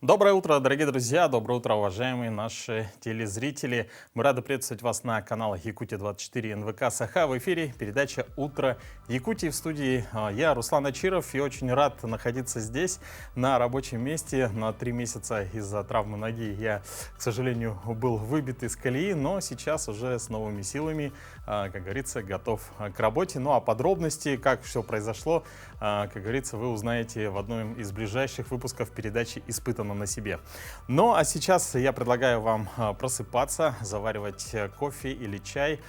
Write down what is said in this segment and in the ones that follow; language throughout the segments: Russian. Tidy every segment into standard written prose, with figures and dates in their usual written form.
Доброе утро, дорогие друзья, доброе утро, уважаемые наши телезрители. Мы рады приветствовать вас на каналах Якутия-24 НВК Саха. В эфире передача «Утро Якутии». В студии я, Руслан Ачиров, и очень рад находиться здесь, на рабочем месте. На 3 месяца из-за травмы ноги я, к сожалению, был выбит из колеи, но сейчас уже с новыми силами, как говорится, готов к работе. Ну а подробности, как все произошло, как говорится, вы узнаете в одном из ближайших выпусков передачи «Испытано на себе». Ну а сейчас я предлагаю вам просыпаться, заваривать кофе или чай,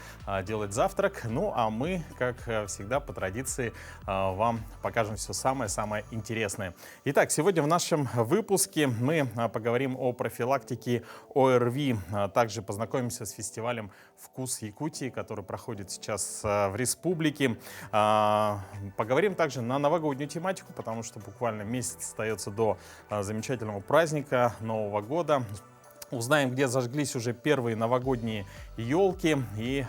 делать завтрак. Ну а мы, как всегда, по традиции, вам покажем все самое-самое интересное. Итак, сегодня в нашем выпуске мы поговорим о профилактике ОРВИ. Также познакомимся с фестивалем «Вкус Якутии», который проходит сейчас в республике. Поговорим также на новогоднюю тематику, потому что буквально месяц остается до замечательного праздника Нового года. Узнаем, где зажглись уже первые новогодние елки, и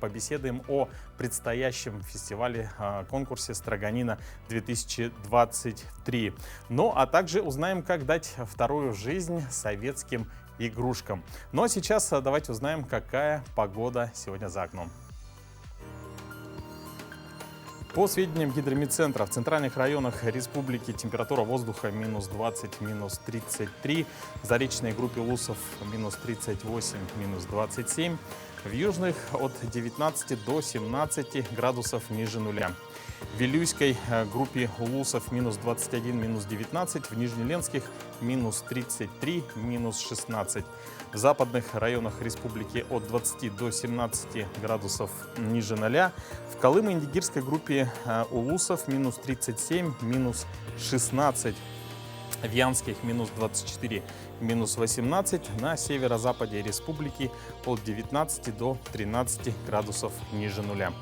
побеседуем о предстоящем фестивале, конкурсе «Строганина 2023». Ну, а также узнаем, как дать вторую жизнь советским игрушкам. Ну, а сейчас давайте узнаем, какая погода сегодня за окном. По сведениям Гидромедцентра, в центральных районах республики температура воздуха минус 20, минус 33, в заречной группе Улусов минус 38, минус 27, в южных от 19 до 17 градусов ниже нуля. В Вилюйской группе Улусов минус 21, минус 19, в Нижнеленских минус 33, минус 16. В западных районах республики от 20 до 17 градусов ниже нуля. В Колымо-Индигирской группе Улусов минус 37, минус 16. В Янских минус 24, минус 18. На северо-западе республики от 19 до 13 градусов ниже нуля.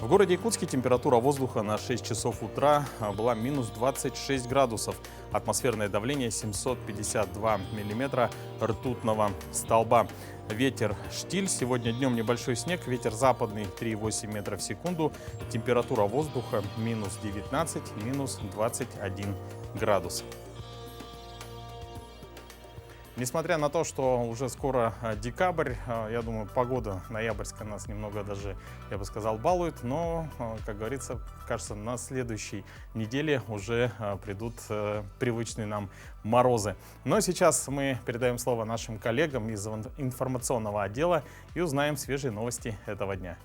В городе Якутске температура воздуха на 6 часов утра была минус 26 градусов. Атмосферное давление 752 миллиметра ртутного столба. Ветер штиль. Сегодня днем небольшой снег. Ветер западный 3,8 метра в секунду. Температура воздуха минус 19, минус 21 градус. Несмотря на то, что уже скоро декабрь, я думаю, погода ноябрьская нас немного даже, я бы сказал, балует, но, как говорится, кажется, на следующей неделе уже придут привычные нам морозы. Но сейчас мы передаем слово нашим коллегам из информационного отдела и узнаем свежие новости этого дня.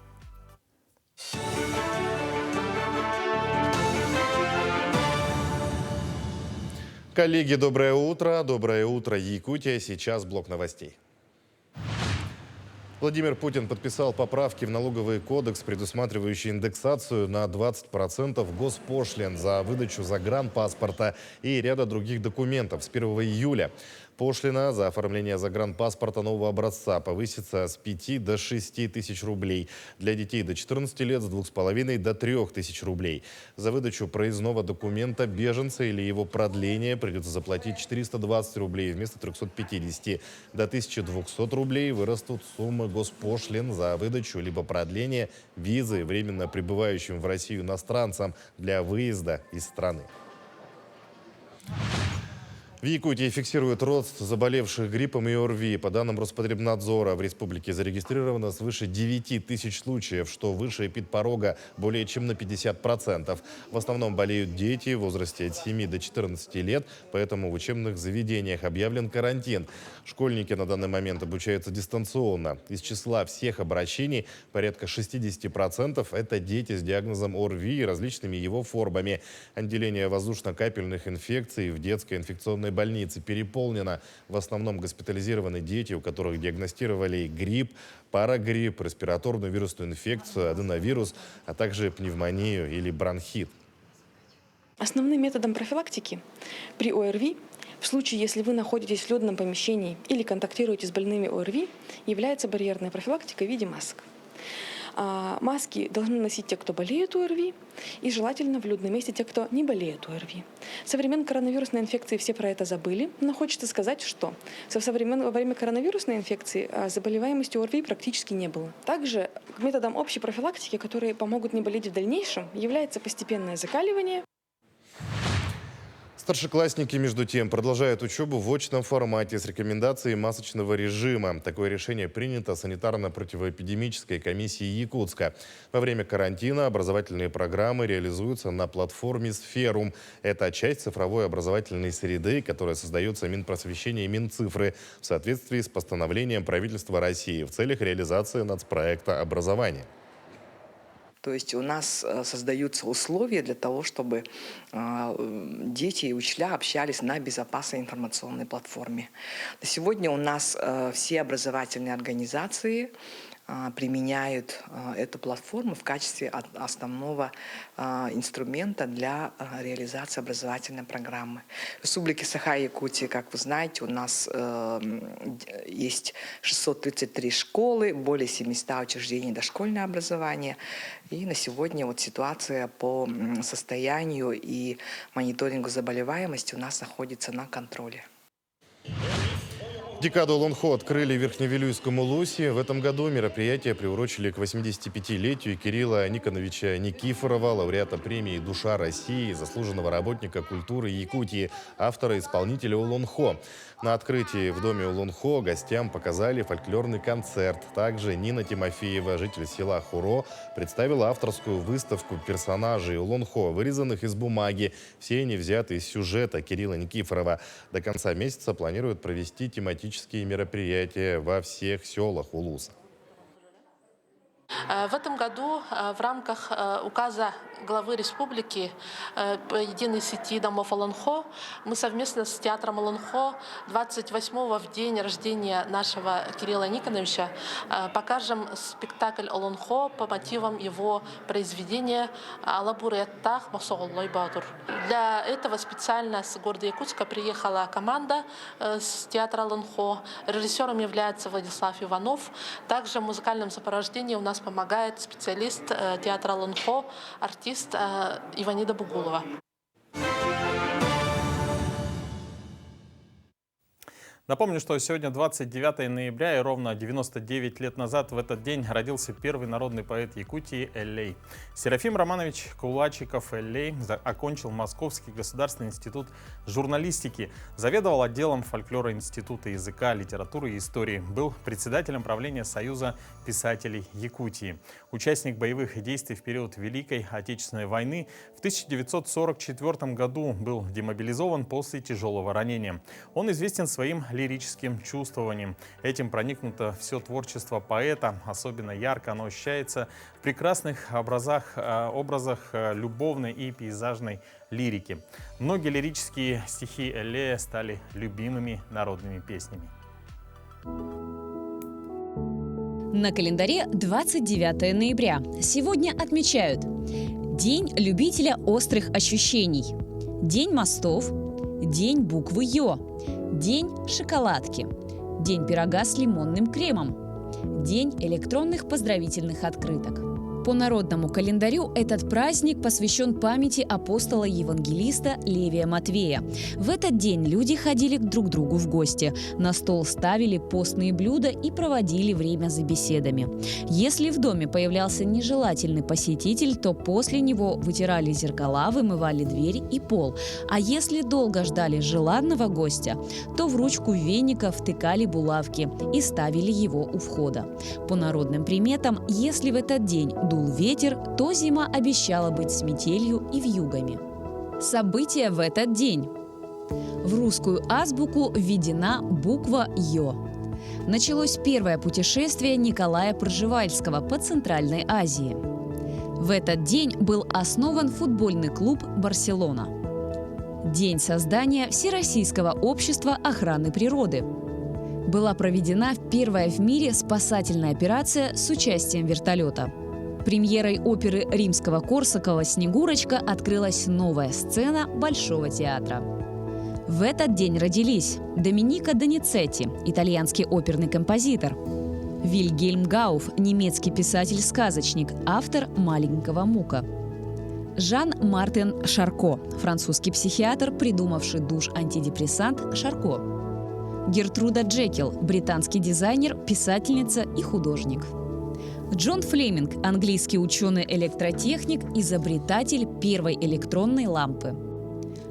Коллеги, доброе утро. Доброе утро, Якутия. Сейчас блок новостей. Владимир Путин подписал поправки в налоговый кодекс, предусматривающие индексацию на 20% госпошлин за выдачу загранпаспорта и ряда других документов с 1 июля. Пошлина за оформление загранпаспорта нового образца повысится с 5 до 6 тысяч рублей. Для детей до 14 лет с 2,5 до 3 тысяч рублей. За выдачу проездного документа беженца или его продление придется заплатить 420 рублей вместо 350. До 1200 рублей вырастут суммы госпошлин за выдачу либо продление визы временно пребывающим в Россию иностранцам для выезда из страны. В Якутии фиксируют рост заболевших гриппом и ОРВИ. По данным Роспотребнадзора, в республике зарегистрировано свыше 9 тысяч случаев, что выше эпидпорога более чем на 50%. В основном болеют дети в возрасте от 7 до 14 лет, поэтому в учебных заведениях объявлен карантин. Школьники на данный момент обучаются дистанционно. Из числа всех обращений порядка 60% – это дети с диагнозом ОРВИ и различными его формами. Отделение воздушно-капельных инфекций в детской инфекционной больнице переполнено. В основном госпитализированы дети, у которых диагностировали грипп, парагрипп, респираторную вирусную инфекцию, аденовирус, а также пневмонию или бронхит. Основным методом профилактики при ОРВИ в случае, если вы находитесь в людном помещении или контактируете с больными ОРВИ, является барьерная профилактика в виде масок. Маски должны носить те, кто болеет ОРВИ, и желательно в людном месте те, кто не болеет ОРВИ. Со времен коронавирусной инфекции все про это забыли, но хочется сказать, что во время коронавирусной инфекции заболеваемости ОРВИ практически не было. Также методом общей профилактики, которые помогут не болеть в дальнейшем, является постепенное закаливание. Старшеклассники, между тем, продолжают учебу в очном формате с рекомендацией масочного режима. Такое решение принято санитарно-противоэпидемической комиссией Якутска. Во время карантина образовательные программы реализуются на платформе «Сферум». Это часть цифровой образовательной среды, которая создается Минпросвещения и Минцифры в соответствии с постановлением правительства России в целях реализации нацпроекта образования. То есть у нас создаются условия для того, чтобы дети и учителя общались на безопасной информационной платформе. На сегодня у нас все образовательные организации применяют эту платформу в качестве основного инструмента для реализации образовательной программы. В Республике Саха-Якутия, как вы знаете, у нас есть 633 школы, более 700 учреждений дошкольного образования. И на сегодня вот ситуация по состоянию и мониторингу заболеваемости у нас находится на контроле. Декаду Олонхо открыли в Верхневилюйском Улусе. В этом году мероприятие приурочили к 85-летию Кирилла Никоновича Никифорова, лауреата премии «Душа России», заслуженного работника культуры Якутии, автора-исполнителя Олонхо. На открытии в доме Олонхо гостям показали фольклорный концерт. Также Нина Тимофеева, житель села Хуро, представила авторскую выставку персонажей Олонхо, вырезанных из бумаги. Все они взяты из сюжета Кирилла Никифорова. До конца месяца планируют провести тематические мероприятия во всех селах Улуса. В этом году в рамках указа главы республики по единой сети домов Олонхо мы совместно с театром Олонхо 28-го, в день рождения нашего Кирилла Никоновича, покажем спектакль Олонхо по мотивам его произведения «Алабуреттах Мосоголлой Бадур». Для этого специально с города Якутска приехала команда с театра Олонхо. Режиссером является Владислав Иванов. Также в музыкальном сопровождении у нас помогает специалист театра Олонхо, артист Иванида Бугулова. Напомню, что сегодня 29 ноября, и ровно 99 лет назад в этот день родился первый народный поэт Якутии Эллей. Серафим Романович Кулачиков Эллей окончил Московский государственный институт журналистики, заведовал отделом фольклора Института языка, литературы и истории, был председателем правления Союза писателей Якутии. Участник боевых действий в период Великой Отечественной войны, в 1944 году был демобилизован после тяжелого ранения. Он известен своим лирическим чувствованием. Этим проникнуто все творчество поэта. Особенно ярко оно ощущается в прекрасных образах любовной и пейзажной лирики. Многие лирические стихи Эллея стали любимыми народными песнями. На календаре 29 ноября. Сегодня отмечают День любителя острых ощущений, День мостов, День буквы Ё, День шоколадки, День пирога с лимонным кремом, День электронных поздравительных открыток. По народному календарю этот праздник посвящен памяти апостола-евангелиста Левия Матвея. В этот день люди ходили друг к другу в гости, на стол ставили постные блюда и проводили время за беседами. Если в доме появлялся нежелательный посетитель, то после него вытирали зеркала, вымывали дверь и пол. А если долго ждали желанного гостя, то в ручку веника втыкали булавки и ставили его у входа. По народным приметам, если в этот день дул ветер, то зима обещала быть с метелью и вьюгами. События в этот день. В русскую азбуку введена буква Ё. Началось первое путешествие Николая Пржевальского по Центральной Азии. В этот день был основан футбольный клуб «Барселона». День создания Всероссийского общества охраны природы. Была проведена первая в мире спасательная операция с участием вертолета. Премьерой оперы Римского-Корсакова «Снегурочка» открылась новая сцена Большого театра. В этот день родились Доминика Доницетти, итальянский оперный композитор, Вильгельм Гауф, немецкий писатель-сказочник, автор «Маленького Мука», Жан-Мартен Шарко, французский психиатр, придумавший душ-антидепрессант Шарко, Гертруда Джекил, британский дизайнер, писательница и художник. Джон Флеминг, английский ученый-электротехник, изобретатель первой электронной лампы.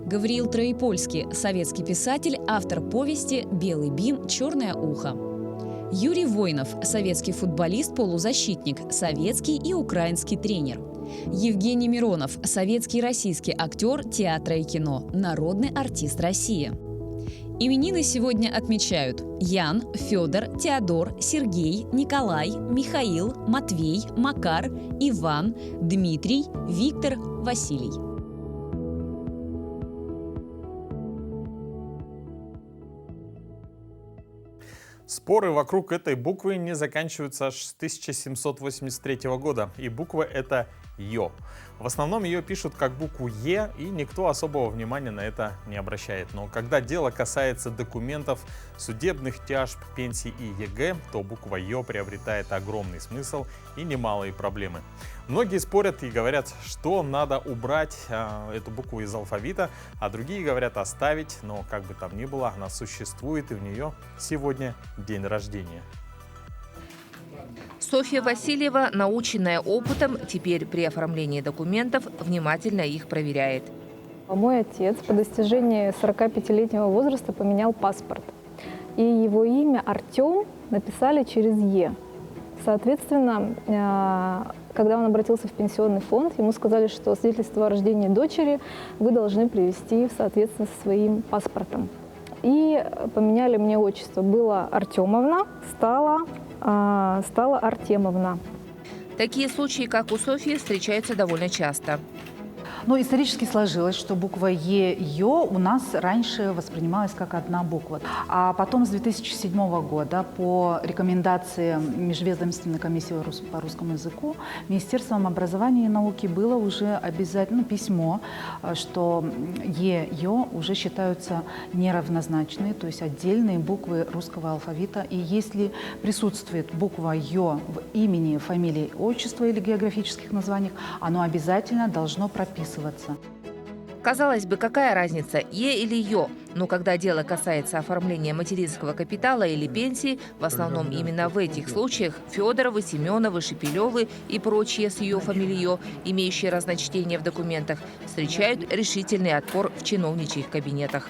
Гавриил Троепольский – советский писатель, автор повести «Белый бим. Черное ухо». Юрий Войнов – советский футболист, полузащитник, советский и украинский тренер. Евгений Миронов – советский и российский актер театра и кино, народный артист России. Именины сегодня отмечают Ян, Федор, Теодор, Сергей, Николай, Михаил, Матвей, Макар, Иван, Дмитрий, Виктор, Василий. Споры вокруг этой буквы не заканчиваются аж с 1783 года, и буква это «ё». В основном ее пишут как букву «е», и никто особого внимания на это не обращает. Но когда дело касается документов, судебных тяжб, пенсий и ЕГЭ, то буква «ё» приобретает огромный смысл и немалые проблемы. Многие спорят и говорят, что надо убрать эту букву из алфавита, а другие говорят оставить, но как бы там ни было, она существует, и у нее сегодня день рождения. Софья Васильева, наученная опытом, теперь при оформлении документов внимательно их проверяет. Мой отец по достижении 45-летнего возраста поменял паспорт. И его имя Артем написали через «е». Соответственно, когда он обратился в пенсионный фонд, ему сказали, что свидетельство о рождении дочери вы должны привести в соответствии со своим паспортом. И поменяли мне отчество. Было Артемовна, стало Артемовна. Такие случаи, как у Софьи, встречаются довольно часто. Но исторически сложилось, что буква «е», «ё» у нас раньше воспринималась как одна буква. А потом с 2007 года по рекомендации Межведомственной комиссии по русскому языку Министерством образования и науки было уже обязательно письмо, что «е», «ё» уже считаются неравнозначные, то есть отдельные буквы русского алфавита. И если присутствует буква «ё» в имени, фамилии, отчества или географических названиях, оно обязательно должно прописываться. Казалось бы, какая разница, «е» или «ё»? Но когда дело касается оформления материнского капитала или пенсии, в основном именно в этих случаях Федоровы, Семеновы, Шепелевы и прочие с ее фамилией «ё», имеющие разночтение в документах, встречают решительный отпор в чиновничьих кабинетах.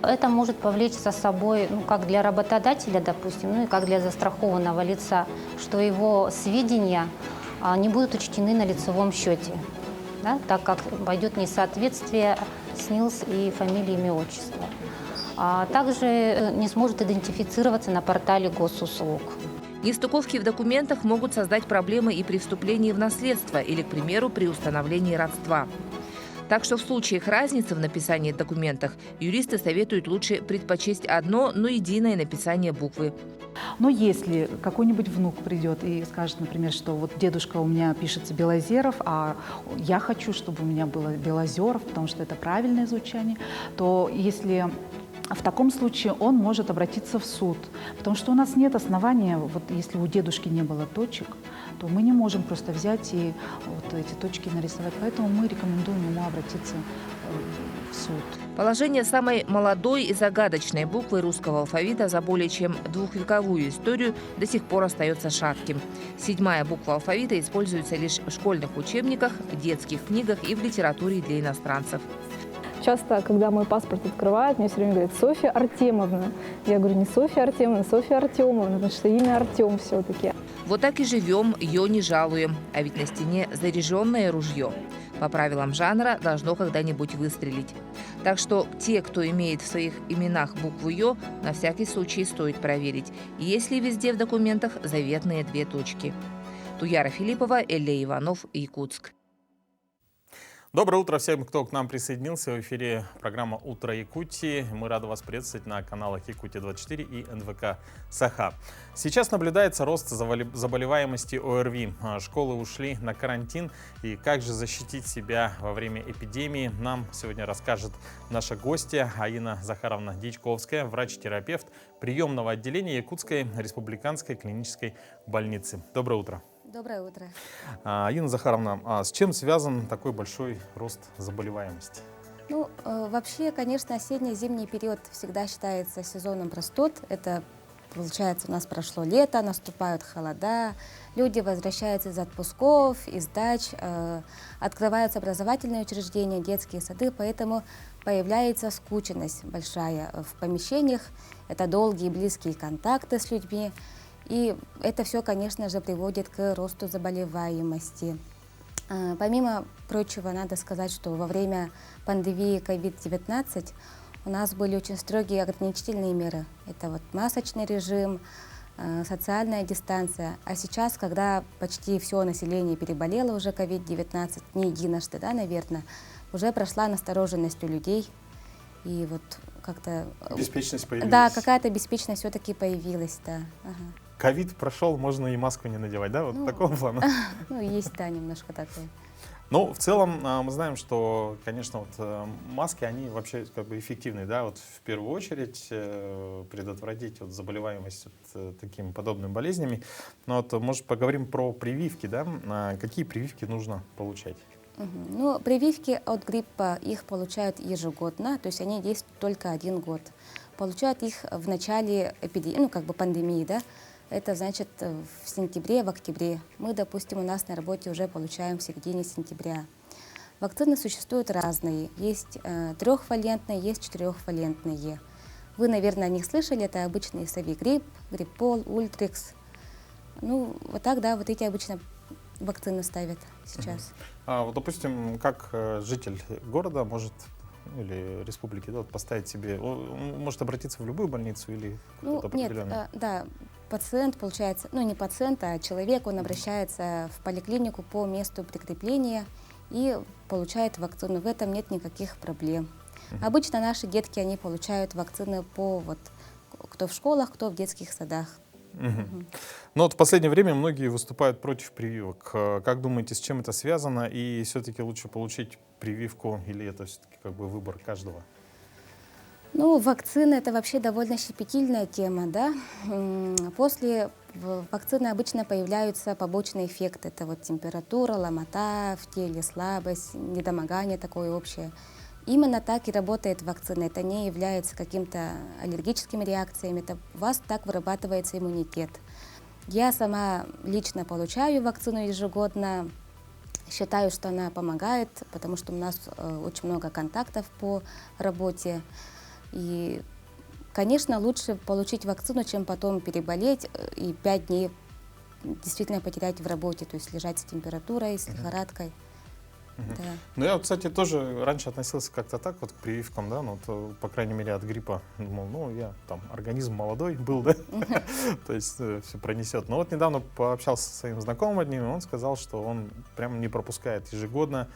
Это может повлечь за собой, как для работодателя, допустим, и как для застрахованного лица, что его сведения не будут учтены на лицевом счете. Да, так как пойдет несоответствие СНИЛС и фамилии, имя, отчество. А также не сможет идентифицироваться на портале госуслуг. Нестыковки в документах могут создать проблемы и при вступлении в наследство или, к примеру, при установлении родства. Так что в случаях разницы в написании документов юристы советуют лучше предпочесть одно, но единое написание буквы. Но если какой-нибудь внук придет и скажет, например, что вот дедушка у меня пишется Белозеров, а я хочу, чтобы у меня было Белозеров, потому что это правильное звучание, то если в таком случае он может обратиться в суд, потому что у нас нет основания, вот если у дедушки не было точек, то мы не можем просто взять и вот эти точки нарисовать. Поэтому мы рекомендуем ему обратиться в суд. Положение самой молодой и загадочной буквы русского алфавита за более чем двухвековую историю до сих пор остается шатким. 7-я буква алфавита используется лишь в школьных учебниках, в детских книгах и в литературе для иностранцев. Часто, когда мой паспорт открывают, мне все время говорят «Софья Артемовна». Я говорю не Софья Артемовна, Софья Артемовна, потому что имя Артем все-таки. Вот так и живем, ее не жалуем. А ведь на стене заряженное ружье. По правилам жанра должно когда-нибудь выстрелить. Так что те, кто имеет в своих именах букву «ё», на всякий случай стоит проверить, есть ли везде в документах заветные 2 точки. Туяра Филиппова, Элле Иванов, Якутск. Доброе утро всем, кто к нам присоединился. В эфире программа «Утро Якутии». Мы рады вас приветствовать на каналах Якутия-24 и НВК «Саха». Сейчас наблюдается рост заболеваемости ОРВИ. Школы ушли на карантин. И как же защитить себя во время эпидемии, нам сегодня расскажет наша гостья Аина Захаровна Дьячковская, врач-терапевт приемного отделения Якутской республиканской клинической больницы. Доброе утро. Доброе утро. Аина Захаровна, с чем связан такой большой рост заболеваемости? Вообще, конечно, осенне-зимний период всегда считается сезоном простуд. Это, получается, у нас прошло лето, наступают холода, люди возвращаются из отпусков, из дач, открываются образовательные учреждения, детские сады, поэтому появляется скученность большая в помещениях, это долгие близкие контакты с людьми, и это все, конечно же, приводит к росту заболеваемости. Помимо прочего, надо сказать, что во время пандемии COVID-19 у нас были очень строгие ограничительные меры. Это вот масочный режим, социальная дистанция. А сейчас, когда почти все население переболело уже COVID-19, не единожды, да, наверное, уже прошла настороженность у людей. И вот как-то... Беспечность появилась. Да, какая-то беспечность все-таки появилась, да. Ага. Ковид прошел, можно и маску не надевать, да? Вот такого плана. Ну, есть, да, немножко такое. Ну, в целом, мы знаем, что, конечно, вот маски, они вообще как бы эффективны, да, вот в первую очередь предотвратить вот заболеваемость вот такими подобными болезнями. Но вот, может, поговорим про прививки, да? Какие прививки нужно получать? Ну, прививки от гриппа, их получают ежегодно, то есть они действуют только 1 год. Получают их в начале эпидемии, ну, как бы пандемии, да, это значит в сентябре, в октябре. Мы, допустим, у нас на работе уже получаем в середине сентября. Вакцины существуют разные, есть 3-валентные, есть 4-валентные. Вы, наверное, о них слышали, это обычный Совигрипп, Гриппол, Ультрикс. Ну, вот так, да, вот эти обычно вакцины ставят сейчас. Вот, допустим, как житель города может или республики, да, вот поставить себе, он может обратиться в любую больницу или Ну, нет, да, пациент, получается, ну не пациент, а человек, он обращается в поликлинику по месту прикрепления и получает вакцину. В этом нет никаких проблем. Обычно наши детки, они получают вакцины по вот, кто в школах, кто в детских садах. Но вот в последнее время многие выступают против прививок. Как думаете, с чем это связано? И все-таки лучше получить прививку или это все-таки как бы выбор каждого? Ну, вакцины — это вообще довольно щепетильная тема, да. После вакцины обычно появляются побочные эффекты. Это вот температура, ломота в теле, слабость, недомогание такое общее. Именно так и работает вакцина. Это не является каким-то аллергическими реакциями. Это у вас так вырабатывается иммунитет. Я сама лично получаю вакцину ежегодно. Считаю, что она помогает, потому что у нас очень много контактов по работе. И, конечно, лучше получить вакцину, чем потом переболеть и 5 дней действительно потерять в работе, то есть лежать с температурой, с лихорадкой. Да. Ну, я, кстати, тоже раньше относился как-то так вот к прививкам, да, ну, вот, по крайней мере, от гриппа. Думал, ну, я там, организм молодой был, да, то есть все пронесет. Но вот недавно пообщался со своим знакомым одним, и он сказал, что он прям не пропускает ежегодно,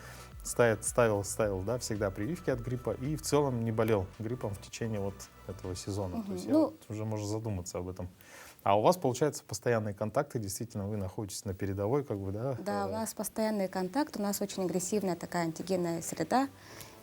ставил, да, всегда прививки от гриппа и в целом не болел гриппом в течение вот этого сезона. То есть я вот уже можно задуматься об этом. А у вас, получается, постоянные контакты, действительно, вы находитесь на передовой, как бы, да? Да, у нас постоянный контакт, у нас очень агрессивная такая антигенная среда.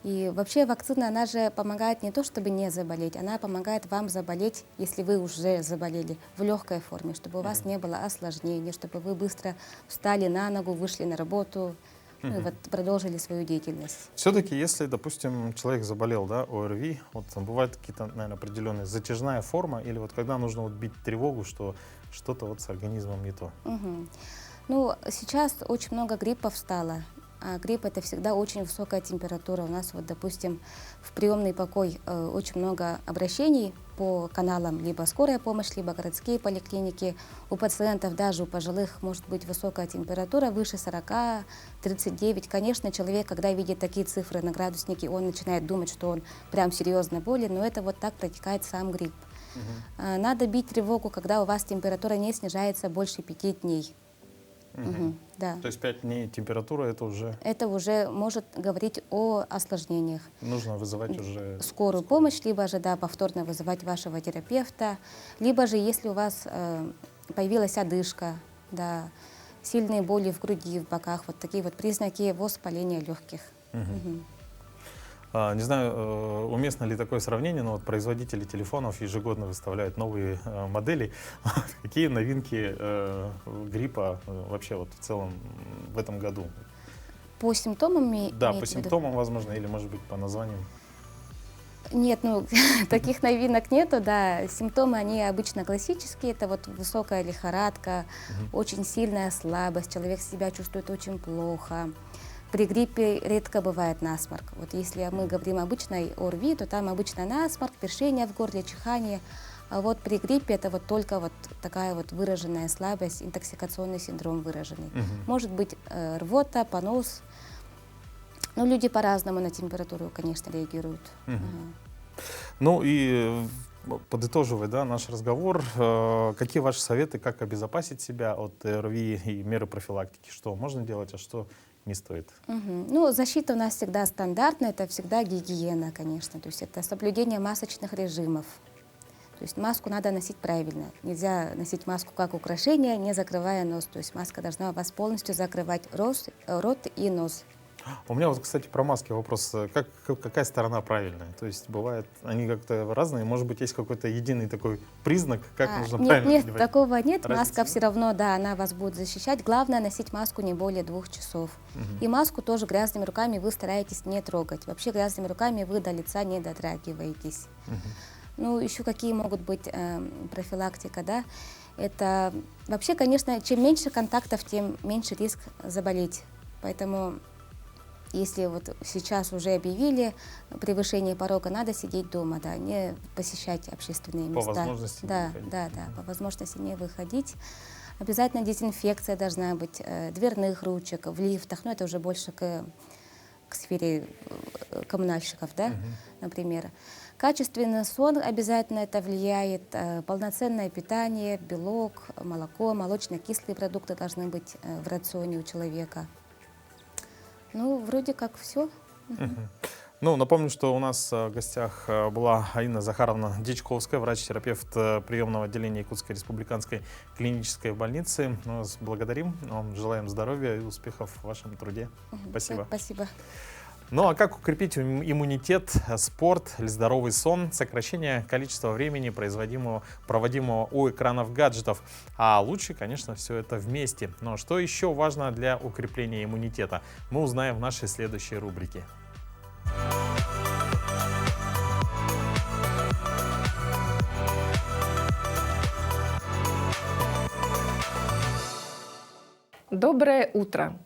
И вообще вакцина, она же помогает не то, чтобы не заболеть, она помогает вам заболеть, если вы уже заболели, в легкой форме, чтобы у вас не было осложнений, чтобы вы быстро встали на ногу, вышли на работу, ну, и вот продолжили свою деятельность. Все-таки, если, допустим, человек заболел, да, ОРВИ, вот там бывают какие-то, наверное, определенные затяжная форма, или вот когда нужно вот бить тревогу, что что-то вот с организмом не то? Ну, сейчас очень много гриппов стало. А грипп — это всегда очень высокая температура. У нас, вот, допустим, в приемный покой очень много обращений по каналам, либо скорая помощь, либо городские поликлиники. У пациентов, даже у пожилых, может быть высокая температура, выше 40, 39. Конечно, человек, когда видит такие цифры на градуснике, он начинает думать, что он прям серьезно болен, но это вот так протекает сам грипп. Надо бить тревогу, когда у вас температура не снижается больше 5 дней. Да. То есть 5 дней температура, это уже... Это уже может говорить о осложнениях. Нужно вызывать уже... Скорую помощь, либо же, да, повторно вызывать вашего терапевта, либо же, если у вас появилась одышка, да, сильные боли в груди, в боках, вот такие вот признаки воспаления легких. Не знаю, уместно ли такое сравнение, но вот производители телефонов ежегодно выставляют новые модели. Какие новинки гриппа вообще вот в целом в этом году? По симптомам? Да, по симптомам, возможно, или, может быть, по названиям? Нет, ну, таких новинок нету, да. Симптомы, они обычно классические. Это вот высокая лихорадка, очень сильная слабость, человек себя чувствует очень плохо. При гриппе редко бывает насморк. Вот если мы говорим о обычной ОРВИ, то там обычно насморк, першение в горле, чихание. А вот при гриппе это вот только вот такая вот выраженная слабость, интоксикационный синдром выраженный. Может быть рвота, понос. Ну, люди по-разному на температуру, конечно, реагируют. Ну и подытоживая, да, наш разговор, какие ваши советы, как обезопасить себя от ОРВИ и меры профилактики? Что можно делать, а что не стоит? Ну, защита у нас всегда стандартная, это всегда гигиена, конечно. То есть это соблюдение масочных режимов. То есть маску надо носить правильно. Нельзя носить маску как украшение, не закрывая нос. То есть маска должна у вас полностью закрывать рот и нос. У меня вот, кстати, про маски вопрос. Какая сторона правильная? То есть бывает, они как-то разные. Может быть, есть какой-то единый такой признак, как нужно правильно Нет, надевать? такого нет. Разница Маска нет? все равно, да, она вас будет защищать. Главное носить маску не более 2 часов. И маску тоже грязными руками вы стараетесь не трогать. Вообще грязными руками вы до лица не дотрагиваетесь. Ну, еще какие могут быть профилактика, да? Это вообще, конечно, чем меньше контактов, тем меньше риск заболеть. Поэтому, если вот сейчас уже объявили превышение порога, надо сидеть дома, да, не посещать общественные места. По возможности не выходить. Да, по возможности не выходить. Обязательно дезинфекция должна быть дверных ручек, в лифтах, но это уже больше к сфере коммунальщиков, да, например. Качественный сон обязательно это влияет, полноценное питание, белок, молоко, молочно-кислые продукты должны быть в рационе у человека. Ну, вроде как все. Ну, напомню, что у нас в гостях была Аина Захаровна Дичковская, врач-терапевт приемного отделения Якутской республиканской клинической больницы. Мы вас благодарим, вам желаем здоровья и успехов в вашем труде. Спасибо. Спасибо. Ну а как укрепить иммунитет, спорт или здоровый сон, сокращение количества времени, проводимого у экранов гаджетов. А лучше, конечно, все это вместе. Но что еще важно для укрепления иммунитета, мы узнаем в нашей следующей рубрике. Доброе утро!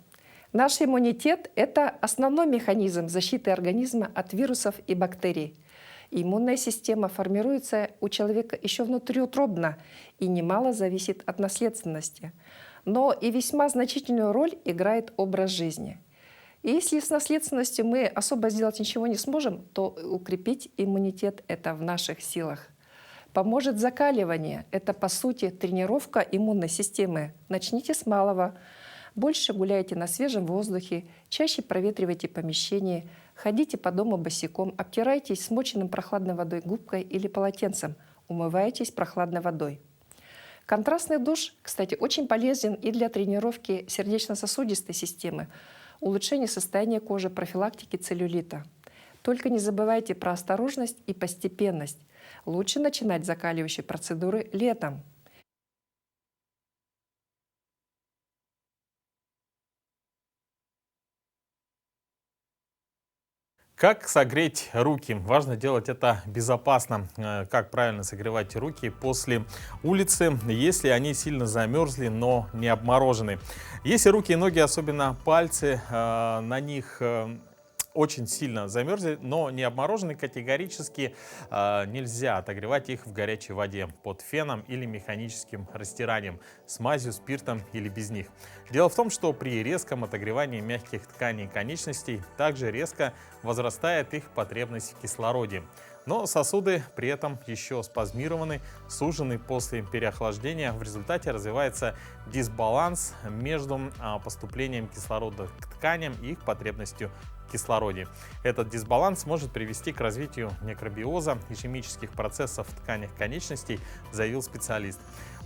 Наш иммунитет – это основной механизм защиты организма от вирусов и бактерий. Иммунная система формируется у человека еще внутриутробно и немало зависит от наследственности. Но и весьма значительную роль играет образ жизни. И если с наследственностью мы особо сделать ничего не сможем, то укрепить иммунитет – это в наших силах. Поможет закаливание – это, по сути, тренировка иммунной системы. Начните с малого. Больше гуляйте на свежем воздухе, чаще проветривайте помещение, ходите по дому босиком, обтирайтесь смоченным прохладной водой губкой или полотенцем, умывайтесь прохладной водой. Контрастный душ, кстати, очень полезен и для тренировки сердечно-сосудистой системы, улучшения состояния кожи, профилактики целлюлита. Только не забывайте про осторожность и постепенность. Лучше начинать закаливающие процедуры летом. Как согреть руки? Важно делать это безопасно. Как правильно согревать руки после улицы, если они сильно замерзли, но не обморожены. Если руки и ноги, особенно пальцы, на них очень сильно замерзли, но не обморожены, категорически нельзя отогревать их в горячей воде под феном или механическим растиранием, с мазью, спиртом или без них. Дело в том, что при резком отогревании мягких тканей конечностей также резко возрастает их потребность в кислороде. Но сосуды при этом еще спазмированы, сужены после переохлаждения. В результате развивается дисбаланс между поступлением кислорода к тканям и их потребностью в кислороде. Этот дисбаланс может привести к развитию некробиоза, ишемических процессов в тканях конечностей, заявил специалист.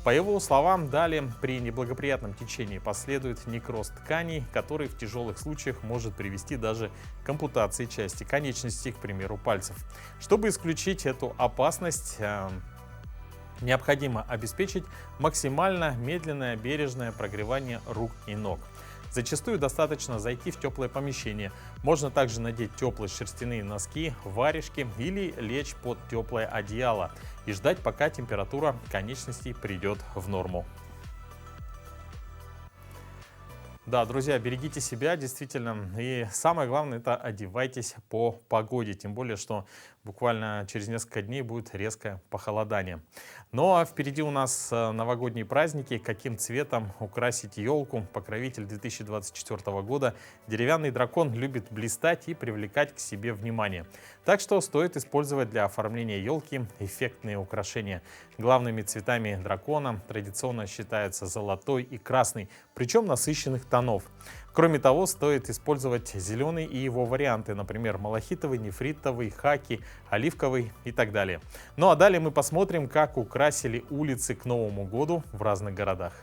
По его словам, далее при неблагоприятном течении последует некроз тканей, который в тяжелых случаях может привести даже к ампутации части конечностей, к примеру, пальцев. Чтобы исключить эту опасность, необходимо обеспечить максимально медленное, бережное прогревание рук и ног. Зачастую достаточно зайти в теплое помещение. Можно также надеть теплые шерстяные носки, варежки или лечь под теплое одеяло и ждать, пока температура конечностей придет в норму. Да, друзья, берегите себя, действительно. И самое главное, это одевайтесь по погоде. Тем более, что буквально через несколько дней будет резкое похолодание. Ну а впереди у нас новогодние праздники. Каким цветом украсить елку? Покровитель 2024 года. Деревянный дракон любит блистать и привлекать к себе внимание. Так что стоит использовать для оформления елки эффектные украшения. Главными цветами дракона традиционно считаются золотой и красный, причем насыщенных тонов. Кроме того, стоит использовать зеленый и его варианты, например, малахитовый, нефритовый, хаки, оливковый и так далее. Ну а далее мы посмотрим, как украсили улицы к Новому году в разных городах.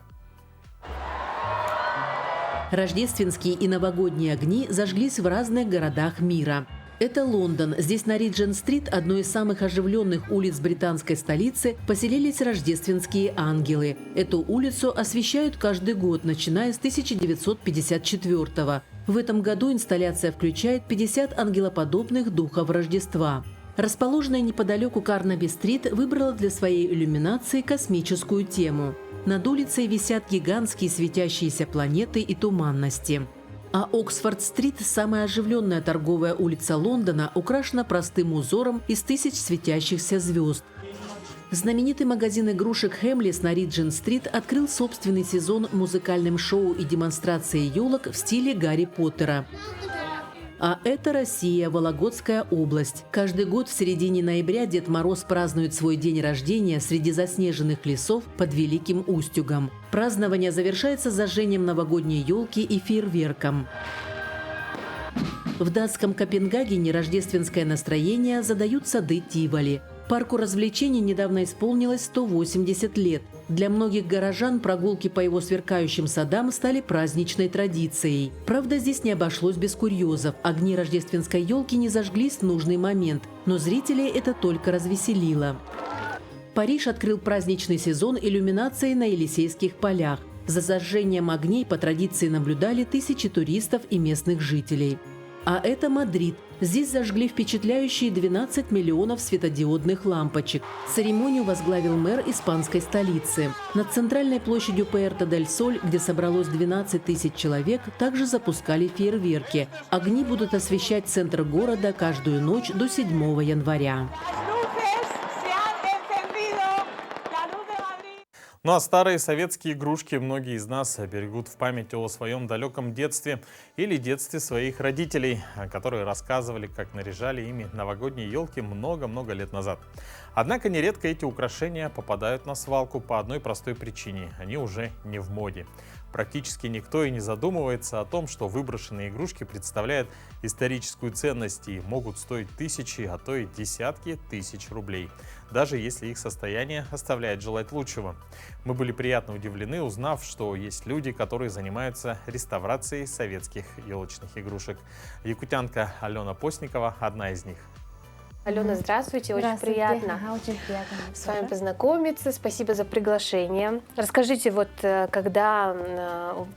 Рождественские и новогодние огни зажглись в разных городах мира. Это Лондон. Здесь на Риджент-стрит, одной из самых оживленных улиц британской столицы, поселились рождественские ангелы. Эту улицу освещают каждый год, начиная с 1954-го. В этом году инсталляция включает 50 ангелоподобных духов Рождества. Расположенная неподалеку Карнаби-стрит выбрала для своей иллюминации космическую тему. Над улицей висят гигантские светящиеся планеты и туманности. А Оксфорд-стрит, самая оживленная торговая улица Лондона, украшена простым узором из тысяч светящихся звезд. Знаменитый магазин игрушек «Хэмлис» на Риджент-стрит открыл собственный сезон музыкальным шоу и демонстрацией елок в стиле Гарри Поттера. А это Россия, Вологодская область. Каждый год в середине ноября Дед Мороз празднует свой день рождения среди заснеженных лесов под Великим Устюгом. Празднование завершается зажжением новогодней елки и фейерверком. В датском Копенгагене рождественское настроение задают сады Тиволи. Парку развлечений недавно исполнилось 180 лет. Для многих горожан прогулки по его сверкающим садам стали праздничной традицией. Правда, здесь не обошлось без курьезов. Огни рождественской елки не зажглись в нужный момент, но зрителей это только развеселило. Париж открыл праздничный сезон иллюминацией на Елисейских полях. За зажжением огней по традиции наблюдали тысячи туристов и местных жителей. А это Мадрид. Здесь зажгли впечатляющие 12 миллионов светодиодных лампочек. Церемонию возглавил мэр испанской столицы. Над центральной площадью Пуэрто-дель-Соль, где собралось 12 тысяч человек, также запускали фейерверки. Огни будут освещать центр города каждую ночь до 7 января. Ну а старые советские игрушки многие из нас берегут в память о своем далеком детстве или детстве своих родителей, которые рассказывали, как наряжали ими новогодние елки много-много лет назад. Однако нередко эти украшения попадают на свалку по одной простой причине – они уже не в моде. Практически никто и не задумывается о том, что выброшенные игрушки представляют историческую ценность и могут стоить тысячи, а то и десятки тысяч рублей, даже если их состояние оставляет желать лучшего. Мы были приятно удивлены, узнав, что есть люди, которые занимаются реставрацией советских елочных игрушек. Якутянка Алена Постникова – одна из них. Алена, здравствуйте, очень приятно. Ага, очень приятно. С вами познакомиться, спасибо за приглашение. Расскажите, вот когда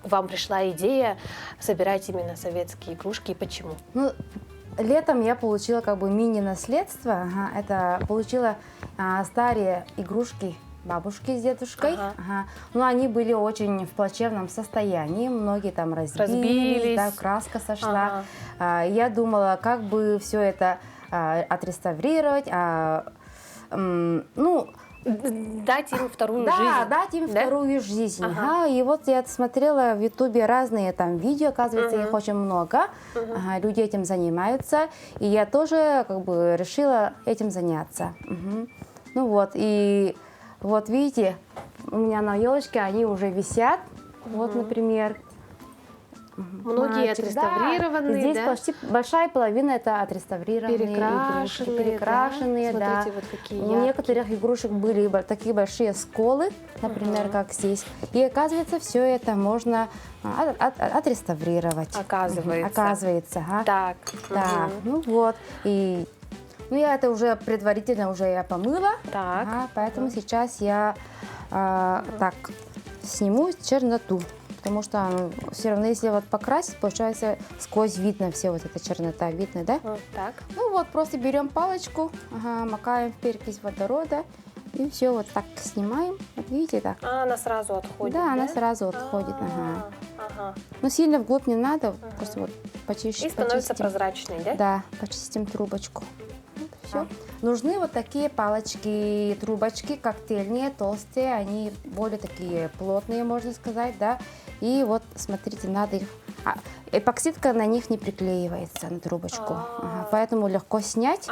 вам пришла идея собирать именно советские игрушки и почему? Ну, летом я получила как бы мини-наследство. Ага, это получила старые игрушки бабушки с дедушкой. Ага. Ага. Но они были очень в плачевном состоянии. Многие там разбились. Да, краска сошла. Ага. Я думала, как бы все это отреставрировать, дать им вторую жизнь. Да, дать им вторую жизнь. Ага. И вот я смотрела в Ютубе разные там видео, оказывается, их очень много. Люди этим занимаются. И я тоже как бы решила этим заняться. Ну вот, и вот видите, у меня на елочке они уже висят. Вот, например. Многие отреставрированные, да? Здесь да? почти большая половина это отреставрированные игрушки, перекрашенные, да. Смотрите, вот какие У некоторых игрушек были такие большие сколы, например, как здесь. И оказывается, все это можно отреставрировать. Оказывается. Так. Так, ну вот. И я это уже предварительно я помыла. Так. Поэтому сейчас я так сниму черноту. Потому что все равно, если вот покрасить, получается, сквозь видно все вот эта чернота, видно, да? Так. Ну вот, просто берем палочку, макаем в перекись водорода, и все вот так снимаем. Вот видите, так. А она сразу отходит, да? Она сразу отходит, Но сильно вглубь не надо, просто вот почистить. И становится прозрачной, да? Да, почистим трубочку. Все. Нужны вот такие палочки, трубочки, коктейльные, толстые, они более такие плотные, можно сказать, да. И вот, смотрите, надо их... эпоксидка на них не приклеивается, на трубочку. Поэтому легко снять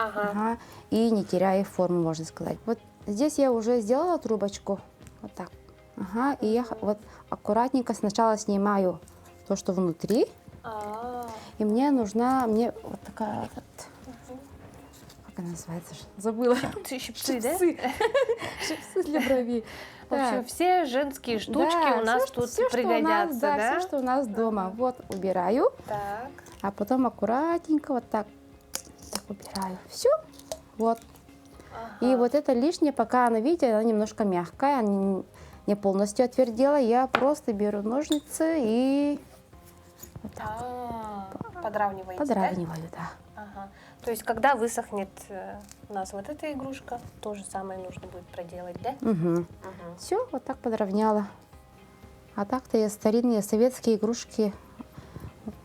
и не теряя форму, можно сказать. Вот здесь я уже сделала трубочку, вот так. И я вот аккуратненько сначала снимаю то, что внутри. И мне нужна вот такая вот... Как она называется? Забыла. Щипцы, да? Щипцы для бровей. В общем, все женские штучки у нас тут пригодятся, да? Все, что у нас дома. Вот убираю. Так. А потом аккуратненько вот так убираю. Все. Вот. И вот это лишнее, пока она, видите, она немножко мягкая, не полностью отвердела, я просто беру ножницы и вот так. Подравниваете, подравниваю, да? Ага. То есть, когда высохнет у нас вот эта игрушка, то же самое нужно будет проделать, да? Все, вот так подровняла. А так-то я старинные советские игрушки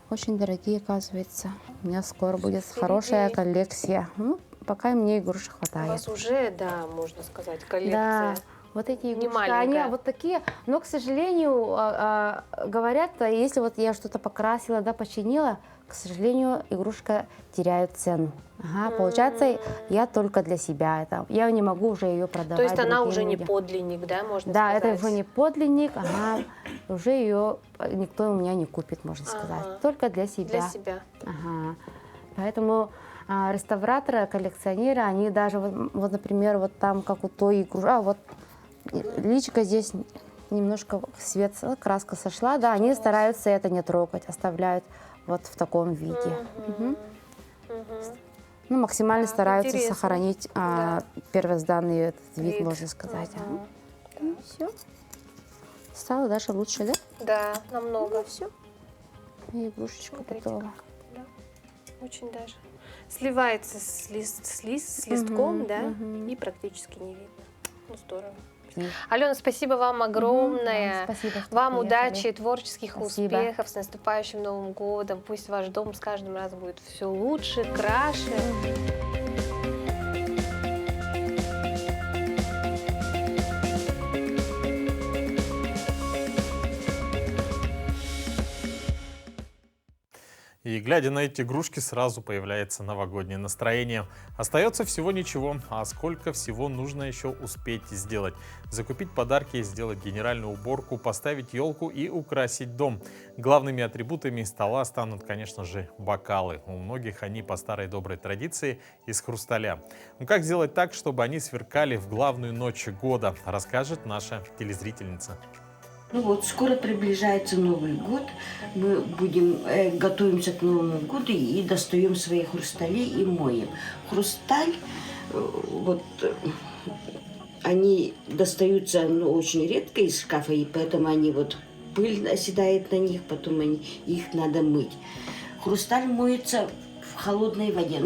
очень дорогие, оказывается. У меня скоро будет хорошая коллекция. Ну, пока мне игрушек хватает. У вас уже, да, можно сказать, коллекция. Да. Вот эти игрушки, они вот такие, но, к сожалению, говорят, если вот я что-то покрасила, да, починила, к сожалению, игрушка теряет цену. Получается, я только для себя это. Я не могу уже ее продавать. То есть она уже не людям. Подлинник, да, можно сказать? Да, это уже не подлинник, уже ее никто у меня не купит, можно сказать. Только для себя. Для себя. Поэтому реставраторы, коллекционеры, они даже, вот, например, вот там, как у той игрушки, вот личико здесь немножко свет, краска сошла, да, они стараются это не трогать, оставляют вот в таком виде. Ну, максимально стараются сохранить первозданный этот вид, можно сказать. Ну, все. Стало даже лучше, да? Да, намного. Ну, все. И игрушечка готова. Да. Очень даже. Сливается с листком, да, и практически не видно. Ну, здорово. Алена, спасибо вам огромное. Спасибо, вам приехали. удачи, творческих успехов, с наступающим Новым годом. Пусть ваш дом с каждым разом будет все лучше, краше. И глядя на эти игрушки, сразу появляется новогоднее настроение. Остается всего ничего, а сколько всего нужно еще успеть сделать. Закупить подарки, сделать генеральную уборку, поставить елку и украсить дом. Главными атрибутами стола станут, конечно же, бокалы. У многих они по старой доброй традиции из хрусталя. Но как сделать так, чтобы они сверкали в главную ночь года, расскажет наша телезрительница. Ну вот, скоро приближается Новый год, мы готовимся к Новому году и достаем свои хрустали и моем. Хрусталь, они достаются очень редко из шкафа, и поэтому они пыль оседает на них, потом их надо мыть. Хрусталь моется в холодной воде,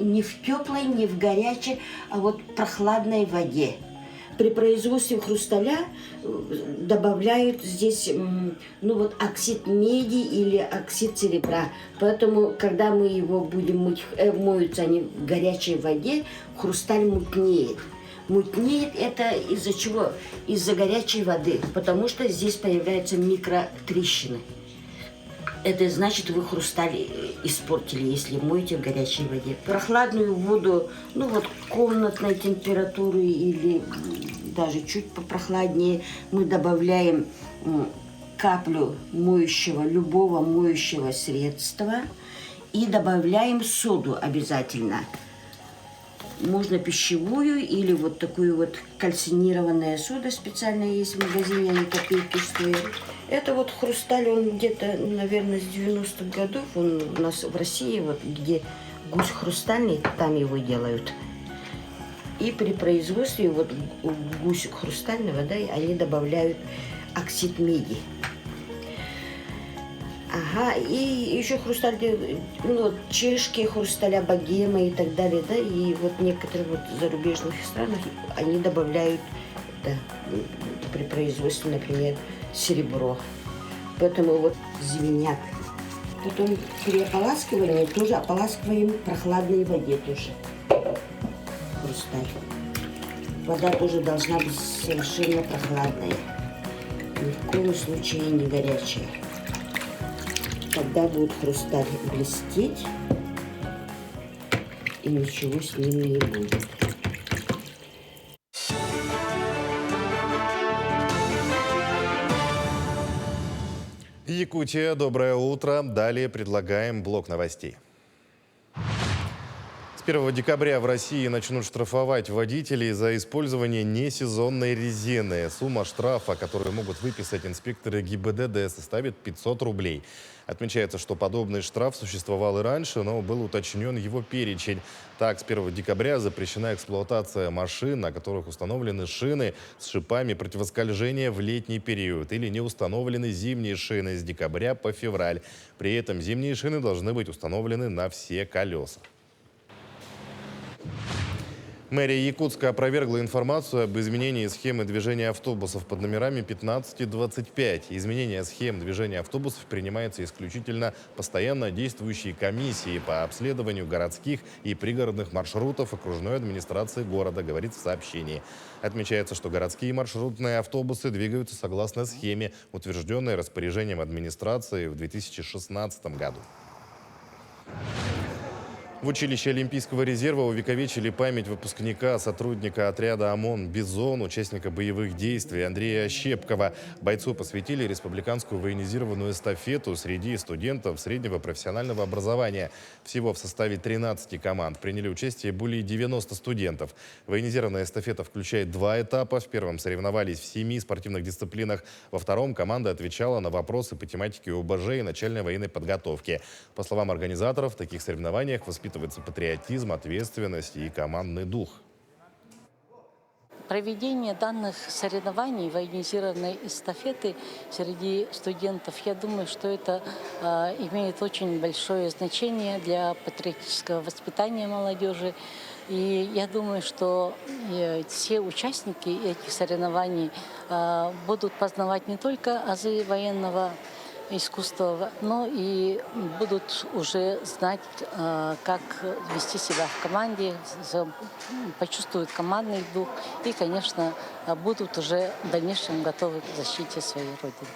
не в теплой, не в горячей, а прохладной воде. При производстве хрусталя добавляют здесь оксид меди или оксид серебра. Поэтому, когда мы его будем мыть, моются они в горячей воде, хрусталь мутнеет. Мутнеет это из-за чего? Из-за горячей воды, потому что здесь появляются микротрещины. Это значит, вы хрусталь испортили, если моете в горячей воде. Прохладную воду, комнатной температуры или даже чуть попрохладнее, мы добавляем каплю любого моющего средства и добавляем соду обязательно. Можно пищевую или такую кальцинированная сода специально есть в магазине, они копейки стоят. Это хрусталь, он где-то, наверное, с 90-х годов, он у нас в России, где гусь хрустальный, там его делают. И при производстве гуся хрустального, да, они добавляют оксид меди. И еще хрусталь, чешские хрусталя, богема и так далее, да, и некоторые зарубежных странах они добавляют, да, при производстве, например, серебро. поэтому вот звенят. Потом при ополаскивании тоже ополаскиваем в прохладной воде тоже. Хрусталь. Вода тоже должна быть совершенно прохладная. Ни в коем случае не горячая. Тогда будет хрусталь блестеть, и ничего с ним не будет. Якутия, доброе утро. Далее предлагаем блок новостей. С 1 декабря в России начнут штрафовать водителей за использование несезонной резины. Сумма штрафа, которую могут выписать инспекторы ГИБДД, составит 500 рублей. Отмечается, что подобный штраф существовал и раньше, но был уточнен его перечень. Так, с 1 декабря запрещена эксплуатация машин, на которых установлены шины с шипами противоскольжения в летний период, или не установлены зимние шины с декабря по февраль. При этом зимние шины должны быть установлены на все колеса. Мэрия Якутска опровергла информацию об изменении схемы движения автобусов под номерами 15 и 25. Изменение схем движения автобусов принимается исключительно постоянно действующей комиссией по обследованию городских и пригородных маршрутов окружной администрации города, говорится в сообщении. Отмечается, что городские маршрутные автобусы двигаются согласно схеме, утвержденной распоряжением администрации в 2016 году. В училище Олимпийского резерва увековечили память выпускника, сотрудника отряда ОМОН «Бизон», участника боевых действий Андрея Щепкова. Бойцу посвятили республиканскую военизированную эстафету среди студентов среднего профессионального образования. Всего в составе 13 команд приняли участие более 90 студентов. Военизированная эстафета включает 2 этапа. В первом соревновались в 7 спортивных дисциплинах. Во втором команда отвечала на вопросы по тематике ОБЖ и начальной военной подготовки. По словам организаторов, в таких соревнованиях воспитываются патриотизм, ответственность и командный дух. Проведение данных соревнований, военизированной эстафеты среди студентов, я думаю, что это имеет очень большое значение для патриотического воспитания молодежи. И я думаю, что все участники этих соревнований будут познавать не только азы военного искусства, но и будут уже знать, как вести себя в команде, почувствуют командный дух и, конечно, будут уже в дальнейшем готовы к защите своей Родины.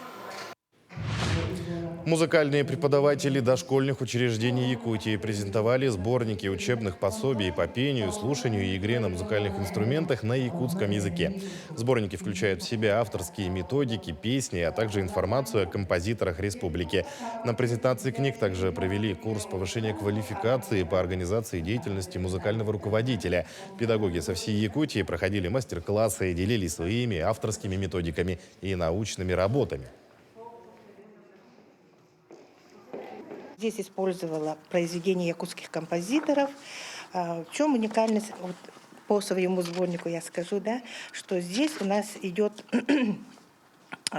Музыкальные преподаватели дошкольных учреждений Якутии презентовали сборники учебных пособий по пению, слушанию и игре на музыкальных инструментах на якутском языке. Сборники включают в себя авторские методики, песни, а также информацию о композиторах республики. На презентации книг также провели курс повышения квалификации по организации деятельности музыкального руководителя. Педагоги со всей Якутии проходили мастер-классы и делились своими авторскими методиками и научными работами. Здесь использовала произведения якутских композиторов. В чем уникальность, вот, по своему сборнику я скажу, да, что здесь у нас идет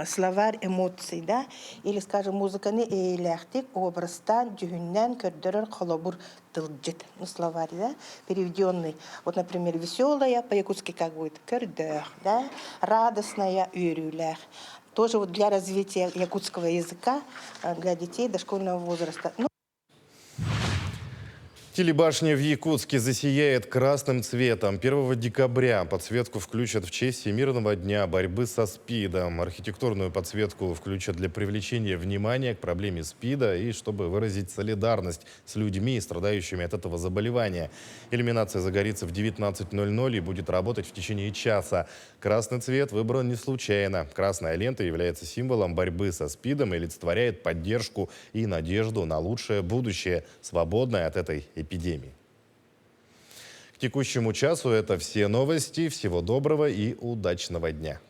словарь эмоций, да, или, скажем, музыканы эйлахтик образтан дюхүннен көрдөрөр холобур тылджит, ну, словарь, да, переведенный. Вот, например, веселая по-якутски как будет көрдör, да, радостная үрүлэх. Тоже вот для развития якутского языка для детей дошкольного возраста. Телебашня в Якутске засияет красным цветом. 1 декабря подсветку включат в честь Всемирного дня борьбы со СПИДом. Архитектурную подсветку включат для привлечения внимания к проблеме СПИДа и чтобы выразить солидарность с людьми, страдающими от этого заболевания. Иллюминация загорится в 19:00 и будет работать в течение часа. Красный цвет выбран не случайно. Красная лента является символом борьбы со СПИДом и олицетворяет поддержку и надежду на лучшее будущее, свободное от этой эпидемии. К текущему часу это все новости. Всего доброго и удачного дня.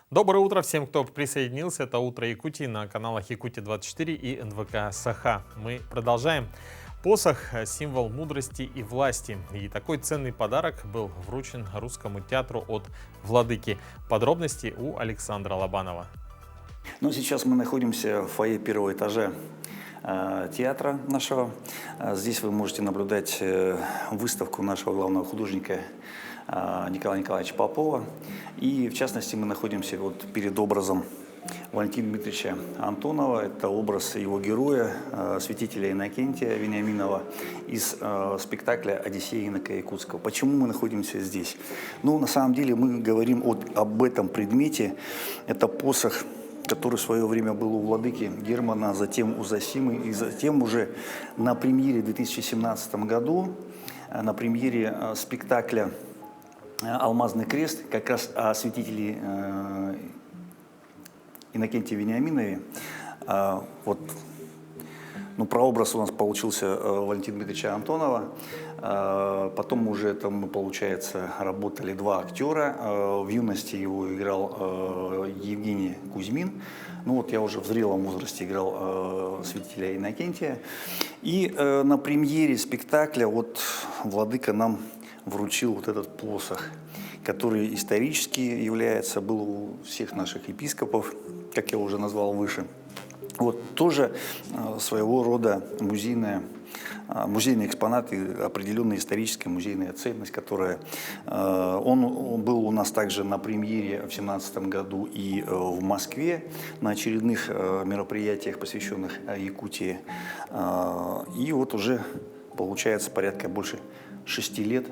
Доброе утро всем, кто присоединился. Это «Утро Якутии» на каналах Якутия-24 и НВК Саха. Мы продолжаем. Посох – символ мудрости и власти. И такой ценный подарок был вручен Русскому театру от Владыки. Подробности у Александра Лобанова. Ну, сейчас мы находимся в фойе первого этажа театра нашего. Здесь вы можете наблюдать выставку нашего главного художника Николая Николаевича Попова. И в частности мы находимся вот перед образом Валентина Дмитриевича Антонова. Это образ его героя, святителя Иннокентия Вениаминова из спектакля «Одиссея инока Якутского». Почему мы находимся здесь? Ну, на самом деле мы говорим об этом предмете. Это посох, который в свое время был у владыки Германа, затем у Зосимы, и затем уже на премьере в 2017 году, на премьере спектакля «Алмазный крест», как раз о святителе Иннокентии Вениаминове. Вот, ну, прообраз у нас получился Валентина Дмитриевича Антонова. Потом уже там, получается, работали два актера. В юности его играл Евгений Кузьмин. Ну вот я уже в зрелом возрасте играл святителя Иннокентия. И на премьере спектакля вот владыка нам вручил вот этот посох, который исторически является, был у всех наших епископов, как я уже назвал выше. Вот тоже своего рода музейные экспонаты, определенная историческая музейная ценность, которая... Он был у нас также на премьере в 2017 году и в Москве на очередных мероприятиях, посвященных Якутии. И вот уже, получается, порядка больше 6 лет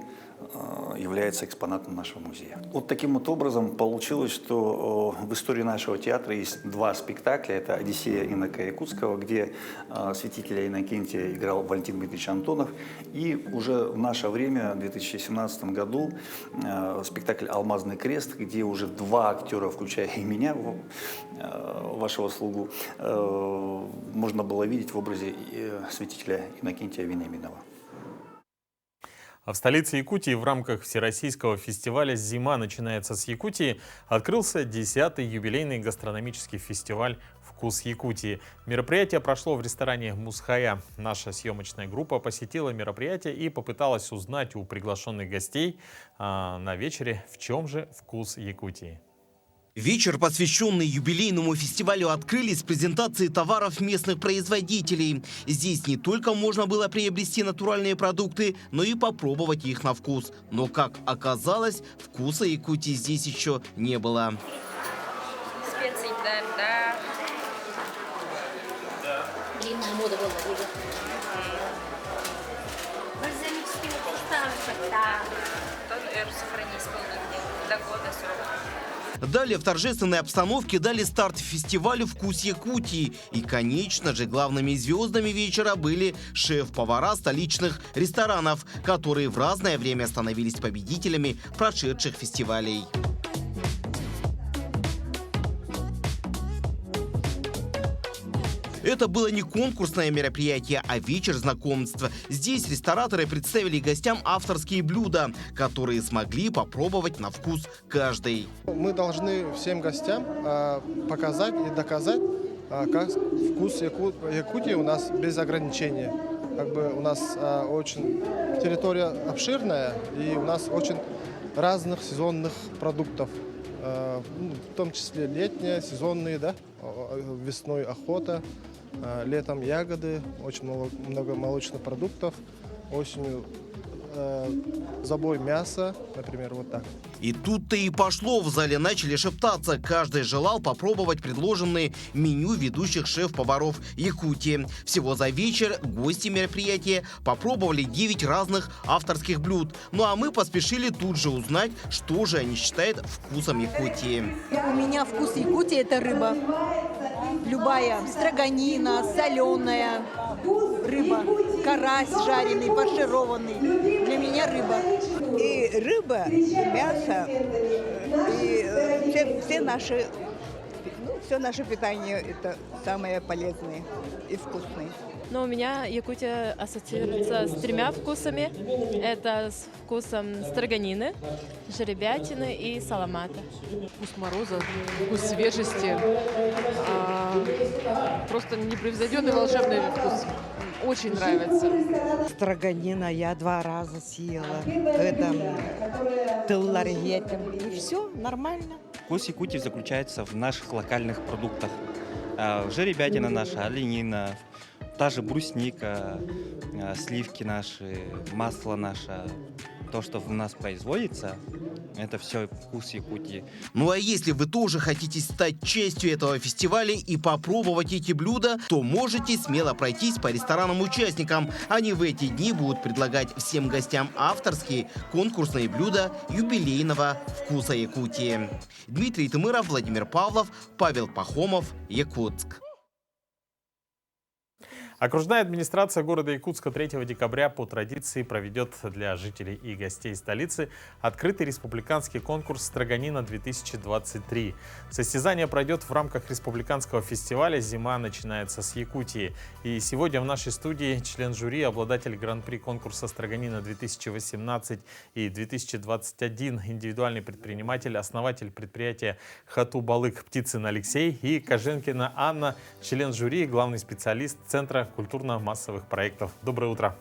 является экспонатом нашего музея. Вот таким вот образом получилось, что в истории нашего театра есть два спектакля. Это «Одиссея инока Якутского», где святителя Иннокентия играл Валентин Дмитриевич Антонов. И уже в наше время, в 2017 году, спектакль «Алмазный крест», где уже два актера, включая и меня, вашего слугу, можно было видеть в образе святителя Иннокентия Вениаминова. А в столице Якутии в рамках Всероссийского фестиваля «Зима начинается с Якутии» открылся 10-й юбилейный гастрономический фестиваль «Вкус Якутии». Мероприятие прошло в ресторане «Мусхая». Наша съемочная группа посетила мероприятие и попыталась узнать у приглашенных гостей на вечере, в чем же вкус Якутии. Вечер, посвященный юбилейному фестивалю, открыли с презентацией товаров местных производителей. Здесь не только можно было приобрести натуральные продукты, но и попробовать их на вкус. Но, как оказалось, вкуса Якутии здесь еще не было. Специи, да. Далее в торжественной обстановке дали старт фестивалю «Вкус Якутии». И, конечно же, главными звездами вечера были шеф-повара столичных ресторанов, которые в разное время становились победителями прошедших фестивалей. Это было не конкурсное мероприятие, а вечер знакомств. Здесь рестораторы представили гостям авторские блюда, которые смогли попробовать на вкус каждый. Мы должны всем гостям показать и доказать, как вкус Якутии у нас без ограничения. Как бы у нас очень территория обширная, и у нас очень разных сезонных продуктов. В том числе летние, сезонные, да? Весной охота, летом ягоды, очень много молочных продуктов, осенью забой мяса, например, вот так. И тут-то и пошло. В зале начали шептаться. Каждый желал попробовать предложенные меню ведущих шеф-поваров Якутии. Всего за вечер гости мероприятия попробовали 9 разных авторских блюд. Ну а мы поспешили тут же узнать, что же они считают вкусом Якутии. У меня вкус Якутии – это рыба. Любая. Строганина, соленая рыба, карась жареный, фаршированный. Для меня рыба. И рыба, и мясо, и все наше питание – это самое полезное и вкусное. Но у меня Якутия ассоциируется с 3 вкусами. Это с вкусом строганины, жеребятины и саламата. Вкус мороза, вкус свежести, просто непревзойденный волшебный вкус. Очень нравится. Строганина я 2 раза съела. Это тылларьетем. И все нормально. Вкус Якутии заключается в наших локальных продуктах. Жеребятина наша, оленина, та же брусника, сливки наши, масло наше, то, что у нас производится, это все вкус Якутии. Ну а если вы тоже хотите стать частью этого фестиваля и попробовать эти блюда, то можете смело пройтись по ресторанам-участникам. Они в эти дни будут предлагать всем гостям авторские конкурсные блюда юбилейного вкуса Якутии. Дмитрий Тымыров, Владимир Павлов, Павел Пахомов, Якутск. Окружная администрация города Якутска 3 декабря по традиции проведет для жителей и гостей столицы открытый республиканский конкурс «Строганина-2023». Состязание пройдет в рамках республиканского фестиваля «Зима начинается с Якутии». И сегодня в нашей студии член жюри, обладатель гран-при конкурса «Строганина-2018» и 2021, индивидуальный предприниматель, основатель предприятия «Хату-Балык» Птицын Алексей и Коженкина Анна, член жюри, главный специалист Центра культурно-массовых проектов. Доброе утро.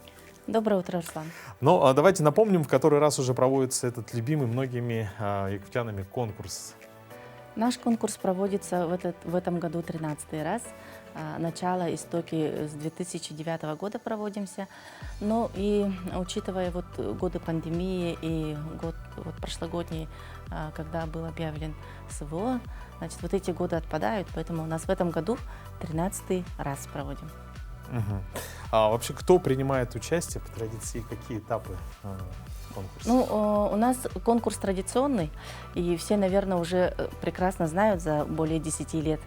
Доброе утро, Руслан. Ну, давайте напомним, в который раз уже проводится этот любимый многими якутянами конкурс. Наш конкурс проводится в этом году 13-й раз. Начало, истоки с 2009 года проводимся. Но и учитывая годы пандемии и год прошлогодний, когда был объявлен СВО, значит, эти годы отпадают, поэтому у нас в этом году 13-й раз проводим. Угу. А вообще, кто принимает участие по традиции, какие этапы конкурса? Ну, у нас конкурс традиционный, и все, наверное, уже прекрасно знают, за более 10 лет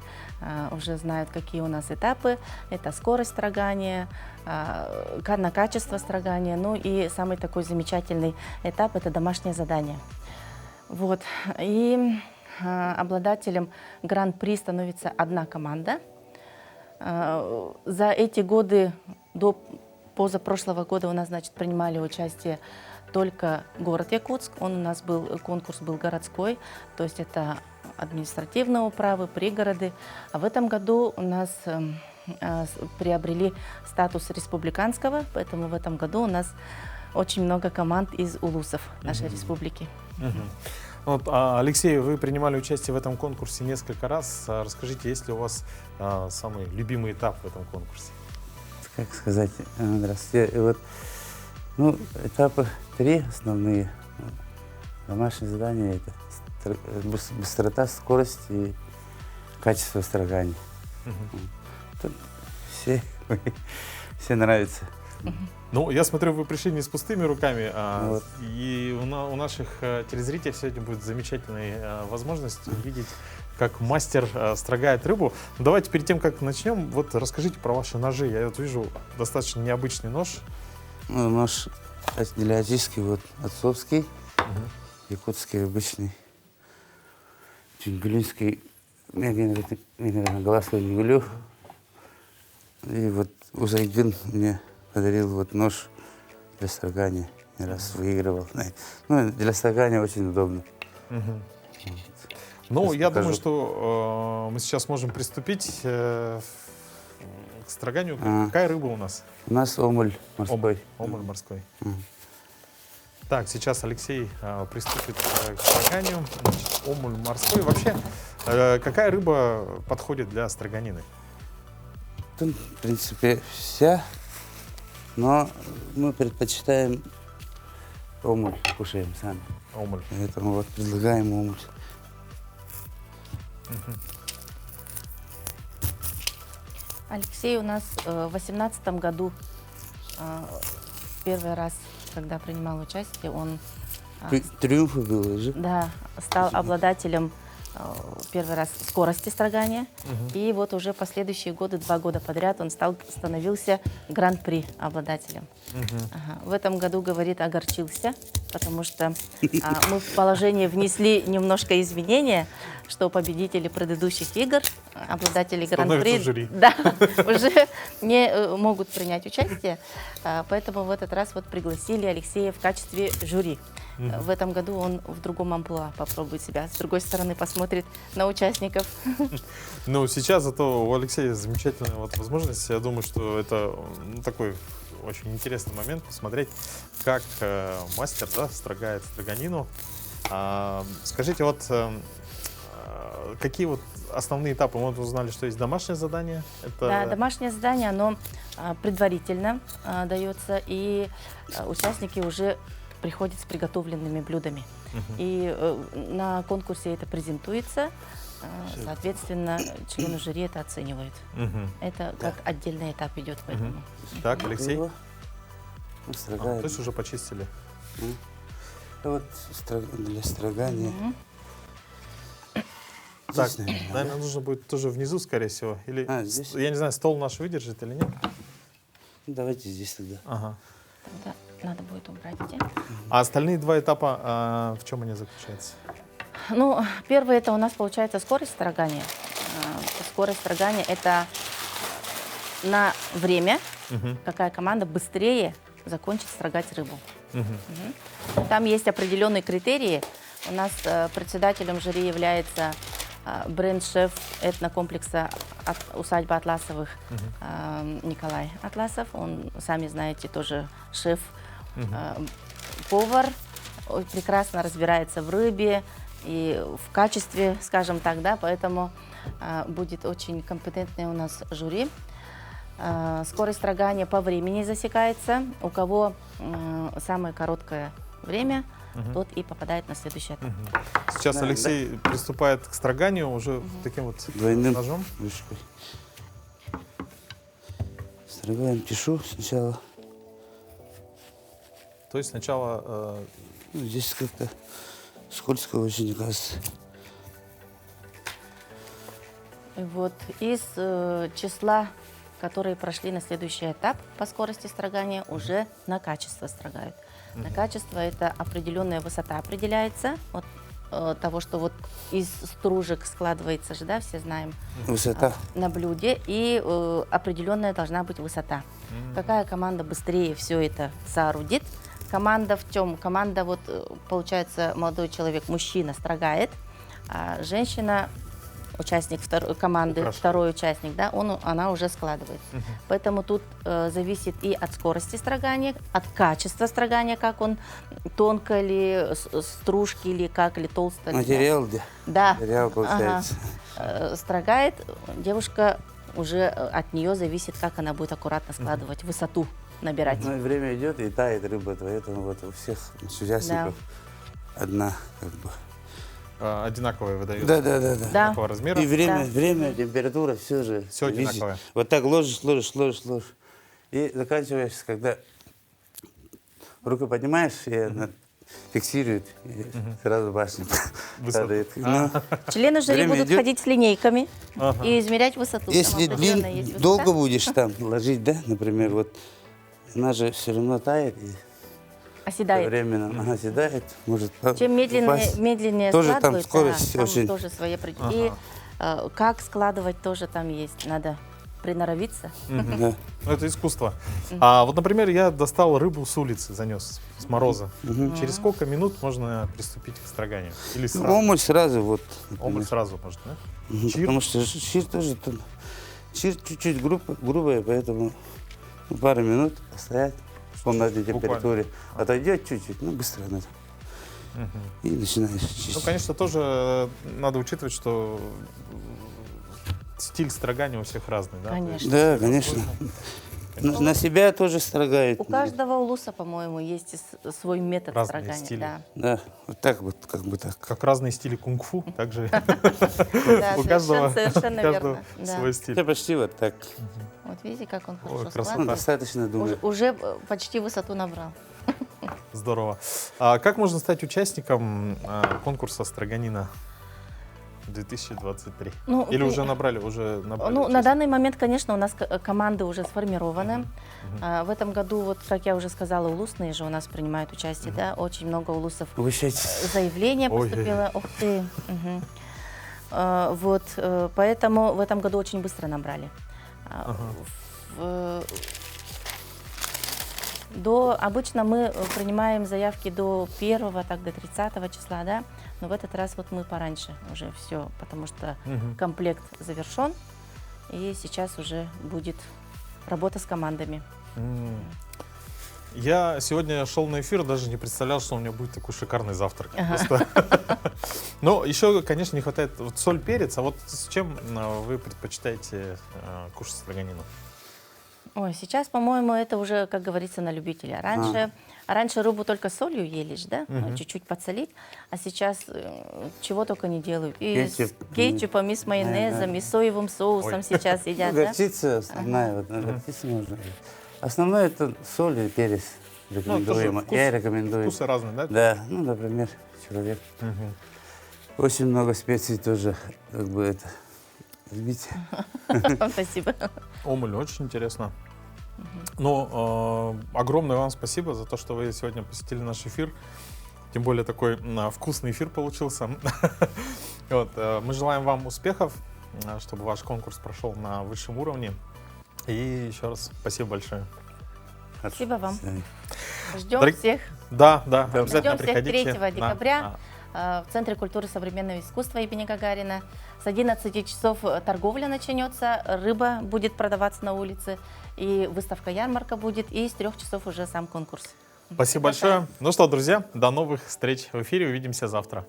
уже знают, какие у нас этапы. Это скорость строгания, на качество строгания, ну и самый такой замечательный этап – это домашнее задание. Вот. И обладателем гран-при становится одна команда. За эти годы, до позапрошлого года у нас, значит, принимали участие только город Якутск. Конкурс был городской, то есть это административные управы, пригороды. А в этом году у нас приобрели статус республиканского, поэтому в этом году у нас очень много команд из улусов нашей республики. Вот, Алексей, вы принимали участие в этом конкурсе несколько раз. Расскажите, есть ли у вас самый любимый этап в этом конкурсе? Как сказать, здравствуйте. Этапы 3 основные. Домашнее задание – это быстрота, скорость и качество строгания. Тут все нравится. Ну, я смотрю, вы пришли не с пустыми руками, и у наших телезрителей сегодня будет замечательная возможность увидеть, как мастер строгает рыбу. Но давайте перед тем, как начнем, расскажите про ваши ножи. Я вижу достаточно необычный нож. Нож астилиатический, отцовский, якутский обычный, тюнгулинский, голландский тюнгулю. И Узайдин мне подарил нож для строгания, не раз выигрывал. Ну, для строгания очень удобно. Ну, я думаю, что мы сейчас можем приступить к строганию. Какая рыба у нас? У нас омуль морской. Омуль морской. Так, сейчас Алексей приступит к строганию. Омуль морской. Вообще, какая рыба подходит для строганины? В принципе, вся. Но мы предпочитаем омуль, кушаем сами. Омуль. Поэтому предлагаем омуль. Алексей у нас в 2018 году первый раз, когда принимал участие, он Триумф был же. Да, стал обладателем первый раз скорости строгания. И уже последующие годы, 2 года подряд, он становился гран-при обладателем. В этом году, говорит, огорчился, потому что мы в положение внесли немножко изменения, что победители предыдущих игр, обладатели гран-при, да, уже не могут принять участие. Поэтому в этот раз пригласили Алексея в качестве жюри. В этом году он в другом амплуа попробует себя. С другой стороны, посмотрит на участников. Ну, сейчас зато у Алексея замечательная возможность. Я думаю, что это такой очень интересный момент посмотреть, как мастер строгает строганину. Скажите, какие основные этапы. Мы вот узнали, что есть домашнее задание. Это... Да, домашнее задание, оно предварительно дается, и участники уже приходят с приготовленными блюдами. И на конкурсе это презентуется, соответственно, члены жюри это оценивают. Это как отдельный этап идет. Поэтому. Так, Алексей? Строгаем. То есть уже почистили? Вот для строгания. Так, наверное, нужно будет тоже внизу, скорее всего. Или, я не знаю, стол наш выдержит или нет? Давайте здесь тогда. Ага. Тогда надо будет убрать эти. А остальные два этапа, в чем они заключаются? Ну, первый это у нас получается скорость строгания. Скорость строгания это на время, какая команда быстрее закончит строгать рыбу. Там есть определенные критерии. У нас председателем жюри является бренд-шеф этнокомплекса усадьба Атласовых Николай Атласов. Он, сами знаете, тоже шеф-повар, прекрасно разбирается в рыбе и в качестве, скажем так, да, поэтому будет очень компетентное у нас жюри. Скорость строгания по времени засекается. У кого самое короткое время, тот и попадает на следующий этап. Сейчас Алексей приступает к строганию уже таким вот двойным ножом. Вышкой. Строгаем тишу сначала. То есть сначала... Ну, здесь как-то скользко очень, кажется. Вот из числа, которые прошли на следующий этап по скорости строгания, уже на качество строгают. На качество это определенная высота определяется от того, что вот из стружек складывается же, да, все знаем. Высота. На блюде, и определенная должна быть высота. Какая команда быстрее все это соорудит? Команда в чем? Команда, вот получается, молодой человек, мужчина строгает, а женщина, участник команды, второй участник, да, она уже складывает. Поэтому тут зависит и от скорости строгания, от качества строгания, как он, тонко ли, стружки или как, или толсто. Материал, да. Материал получается. Строгает, девушка уже от нее зависит, как она будет аккуратно складывать, высоту набирать. Ну, и время идет, и тает рыба, поэтому вот у всех участников одна как бы. Одинаковые выдают. Да. Одинакового размера. И время, температура, все же. Все одинаковое. Вот так ложишь. И заканчиваешь, когда руку поднимаешь, и она фиксирует, и сразу башня падает. Члены жюри будут ходить с линейками и измерять высоту. Если долго будешь там ложить, да, например, вот она же все равно тает. И оседает. Временно она оседает, может. Чем медленнее тоже складывают, там скорость очень. Тоже свои И как складывать тоже там есть. Надо приноровиться. Ну, это искусство. А вот, например, я достал рыбу с улицы, занес с мороза. Через сколько минут можно приступить к строганию? Или сразу? Омуль сразу вот. Омуль сразу можно, да? Потому что чир тоже чуть-чуть грубая, поэтому пару минут стоять в комнатной температуре. Отойдет чуть-чуть, ну быстро надо. И начинаешь чистить. Ну, конечно, тоже надо учитывать, что стиль строгания у всех разный, да? Конечно. Да, конечно. На себя тоже строгают. У каждого улуса, по-моему, есть свой метод разные строгания. стили. Да, вот так вот, как бы так. Как разные стили кунг-фу, так же у каждого совершенно свой стиль. Это почти вот так. Вот видите, как он хорошо складывает. Достаточно, думаю. Уже почти высоту набрал. Здорово. А как можно стать участником конкурса «Строганина» 2023? Или уже набрали? Ну, на данный момент, конечно, у нас команды уже сформированы. В этом году, вот, как я уже сказала, улусные же у нас принимают участие, да, очень много улусов. Заявление поступило. Ух ты. Вот, поэтому в этом году очень быстро набрали. Обычно мы принимаем заявки до 1-го, так до 30-го числа, да, но в этот раз вот мы пораньше уже все, потому что комплект завершен, и сейчас уже будет работа с командами. Я сегодня шел на эфир, даже не представлял, что у меня будет такой шикарный завтрак. Ага. Просто. Но еще, конечно, не хватает вот соль, перец. А вот с чем вы предпочитаете кушать строганину? Ой, сейчас, по-моему, это уже, как говорится, на любителя. Раньше рыбу только солью ели, да? Мгм. Чуть-чуть подсолить. А сейчас чего только не делают. И с Кетчуп. кетчупом, и с майонезом, и с соевым соусом Ой. сейчас едят, да? Горчица основная, вот, на горчице можно. Основное это соль и перец. Рекомендуемо. Я рекомендую. Вкусы разные, да? Да, ну, например, человек. Очень много специй тоже, как бы это, любите. Спасибо. Омуль, очень интересно. Ну, огромное вам спасибо за то, что вы сегодня посетили наш эфир. Тем более такой вкусный эфир получился. Вот, мы желаем вам успехов, чтобы ваш конкурс прошел на высшем уровне. И еще раз спасибо большое. Спасибо вам. Ждем Дорог- всех. Да, обязательно Ждем всех приходите. 3 декабря в Центре культуры современного искусства имени Гагарина. С 11 часов торговля начнется, рыба будет продаваться на улице, и выставка-ярмарка будет, и с 3 часов уже сам конкурс. Спасибо большое. Ну что, друзья, до новых встреч в эфире. Увидимся завтра.